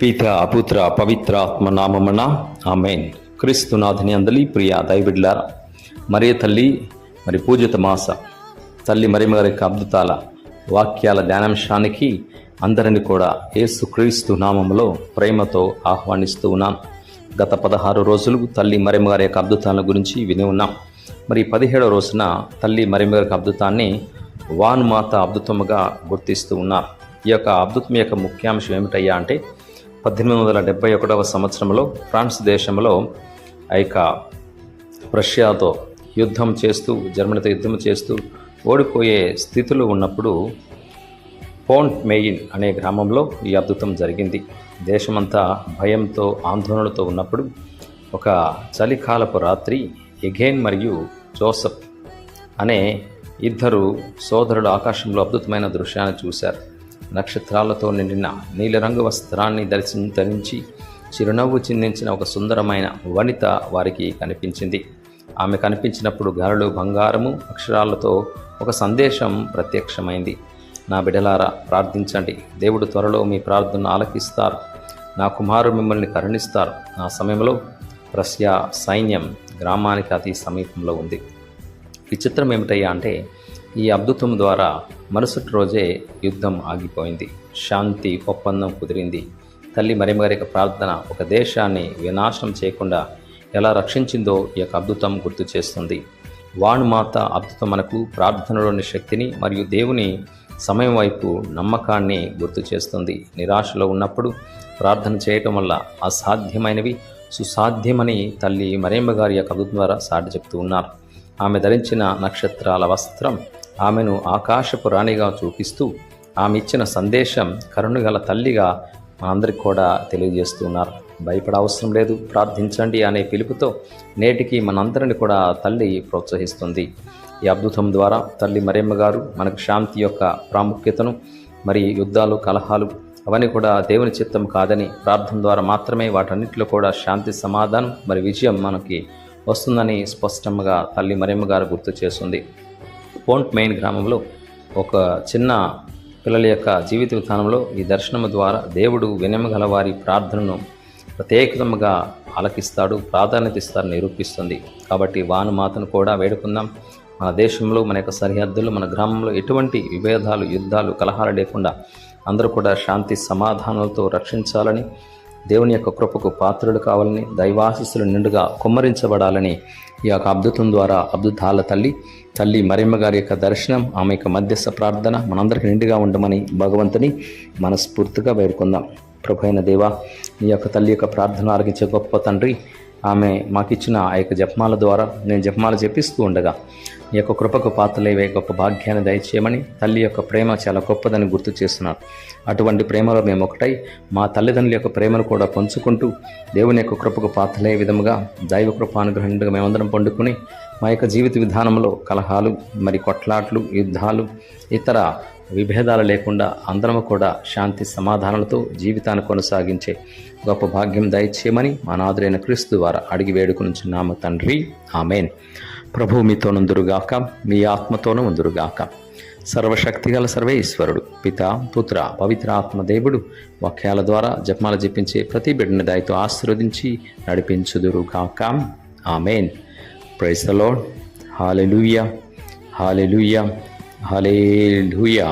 పిత పుత్ర పవిత్ర ఆత్మ నామమున ఆమేన్. క్రీస్తునాథుని అందలి ప్రియ దైవబిడ్డలారా, మరియ తల్లి పూజిత మాస తల్లి మరియమ్మ గారి యొక్క అద్భుతాల వాక్యాల ధ్యానాంశానికి అందరిని కూడా యేసుక్రీస్తు నామములో ప్రేమతో ఆహ్వానిస్తూ ఉన్నాను. గత 16 రోజులు తల్లి మరియమ్మ గారి యొక్క అద్భుతాల గురించి విని ఉన్నాం. మరి 17వ రోజున తల్లి మరియమ్మ గారి అద్భుతాన్ని వానుమాత అద్భుతముగా గుర్తిస్తూ ఉన్నారు. ఈ యొక్క అద్భుతం యొక్క ముఖ్యాంశం ఏమిటయ్యా అంటే 1871వ సంవత్సరంలో ఫ్రాన్స్ దేశంలో రష్యాతో యుద్ధం చేస్తూ, జర్మనీతో యుద్ధం చేస్తూ ఓడిపోయే స్థితిలో ఉన్నప్పుడు పోంట్ మెయిన్ అనే గ్రామంలో ఈ అద్భుతం జరిగింది. దేశమంతా భయంతో ఆందోళనతో ఉన్నప్పుడు ఒక చలికాలపు రాత్రి ఎగైన్ మరియు జోసెఫ్ అనే ఇద్దరు సోదరులు ఆకాశంలో అద్భుతమైన దృశ్యాన్ని చూశారు. నక్షత్రాలతో నిండిన నీలిరంగు వస్త్రాన్ని ధరించి చిరునవ్వు చిందించిన ఒక సుందరమైన వనిత వారికి కనిపించింది. ఆమె కనిపించినప్పుడు గాలిలో బంగారము అక్షరాలతో ఒక సందేశం ప్రత్యక్షమైంది. నా బిడ్డలారా, ప్రార్థించండి, దేవుడు త్వరలో మీ ప్రార్థనను ఆలకిస్తారు, నా కుమారుడు మిమ్మల్ని కరుణిస్తారు. ఆ సమయంలో రష్యా సైన్యం గ్రామానికి అతి సమీపంలో ఉంది. విచిత్రం ఏమిటయ్యా అంటే ఈ అద్భుతం ద్వారా మరుసటి రోజే యుద్ధం ఆగిపోయింది, శాంతి ఒప్పందం కుదిరింది. తల్లి మరియమ్మ గారి యొక్క ప్రార్థన ఒక దేశాన్ని వినాశనం చేయకుండా ఎలా రక్షించిందో ఈ యొక్క అద్భుతం గుర్తు చేస్తుంది. వానుమాత అద్భుతం మనకు ప్రార్థనలోని శక్తిని మరియు దేవుని సమయం వైపు నమ్మకాన్ని గుర్తు చేస్తుంది. నిరాశలో ఉన్నప్పుడు ప్రార్థన చేయటం వల్ల అసాధ్యమైనవి సుసాధ్యమని తల్లి మరియమ్మ గారి యొక్క అద్భుతం ద్వారా సాటి చెప్తూ ఉన్నారు. ఆమె ధరించిన నక్షత్రాల వస్త్రం ఆమెను ఆకాశపు రాణిగా చూపిస్తూ ఆమె ఇచ్చిన సందేశం కరుణగల తల్లిగా మనందరికి కూడా తెలియజేస్తున్నారు. భయపడ అవసరం లేదు, ప్రార్థించండి అనే పిలుపుతో నేటికి మనందరిని కూడా తల్లి ప్రోత్సహిస్తుంది. ఈ అద్భుతం ద్వారా తల్లి మరియమ్మ గారు మనకు శాంతి యొక్క ప్రాముఖ్యతను, మరి యుద్ధాలు కలహాలు అవన్నీ కూడా దేవుని చిత్తం కాదని, ప్రార్థన ద్వారా మాత్రమే వాటన్నిటిలో కూడా శాంతి సమాధానం మరి విజయం మనకి వస్తుందని స్పష్టంగా తల్లి మరియమ్మ గారు గుర్తు చేస్తుంది. పోంట్ మెయిన్ గ్రామంలో ఒక చిన్న పిల్లల యొక్క జీవిత విధానంలో ఈ దర్శనము ద్వారా దేవుడు వినయగల వారి ప్రార్థనను ప్రత్యేకంగా ఆలకిస్తాడు, ప్రాధాన్యత ఇస్తారని నిరూపిస్తుంది. కాబట్టి వానుమాతను కూడా వేడుకుందాం. మన దేశంలో, మన యొక్క సరిహద్దుల్లో, మన గ్రామంలో ఎటువంటి విభేదాలు, యుద్ధాలు, కలహాలు లేకుండా అందరూ కూడా శాంతి సమాధానాలతో రక్షించాలని, దేవుని యొక్క కృపకు పాత్రులు కావాలని, దైవాశీస్సులు నిండుగా కుమ్మరించబడాలని ఈ యొక్క అద్భుతం ద్వారా అద్భుతాల తల్లి మరియమ్మ గారి యొక్క దర్శనం, ఆమె యొక్క మధ్యస్థ ప్రార్థన మనందరికీ నిండుగా ఉండమని భగవంతుని మనస్ఫూర్తిగా వేడుకుందాం. ప్రభు అయిన దేవా, నీ యొక్క తల్లి యొక్క ప్రార్థన ఆలకించే గొప్ప తండ్రి, ఆమె మాకిచ్చిన ఆ యొక్క జపమాల ద్వారా నేను జపమాల జపిస్తూ ఉండగా నీ యొక్క కృపకు పాత్రలేవే గొప్ప భాగ్యాన్ని దయచేయమని, తల్లి యొక్క ప్రేమ చాలా గొప్పదని గుర్తు చేస్తున్నారు. అటువంటి ప్రేమలో మేము ఒకటై మా తల్లిదండ్రుల యొక్క ప్రేమను కూడా పంచుకుంటూ దేవుని యొక్క కృపకు పాత్రలే విధముగా దైవ కృపానుగ్రహంగా మేమందరం పండుకుని మా యొక్క జీవిత విధానంలో కలహాలు, మరి కొట్లాట్లు, యుద్ధాలు, ఇతర విభేదాలు లేకుండా అందరము కూడా శాంతి సమాధానాలతో జీవితాన్ని కొనసాగించే గొప్ప భాగ్యం దయచేయమని మా నాథుడైన క్రీస్తు ద్వారా అడిగి వేడుకొనుచున్నాము తండ్రి, ఆమేన్. ప్రభువు మీతో నుందురుగాక, మీ ఆత్మతోనూ ఉందురుగాక. సర్వశక్తిగల సర్వేశ్వరుడు పిత పుత్ర పవిత్ర ఆత్మ దేవుడు వాక్యాల ద్వారా జపమాల జపించే ప్రతి బిడ్డని దయతో ఆశీర్వదించి నడిపించుదురుగాక, amen. Praise the lord. Hallelujah, hallelujah, hallelujah.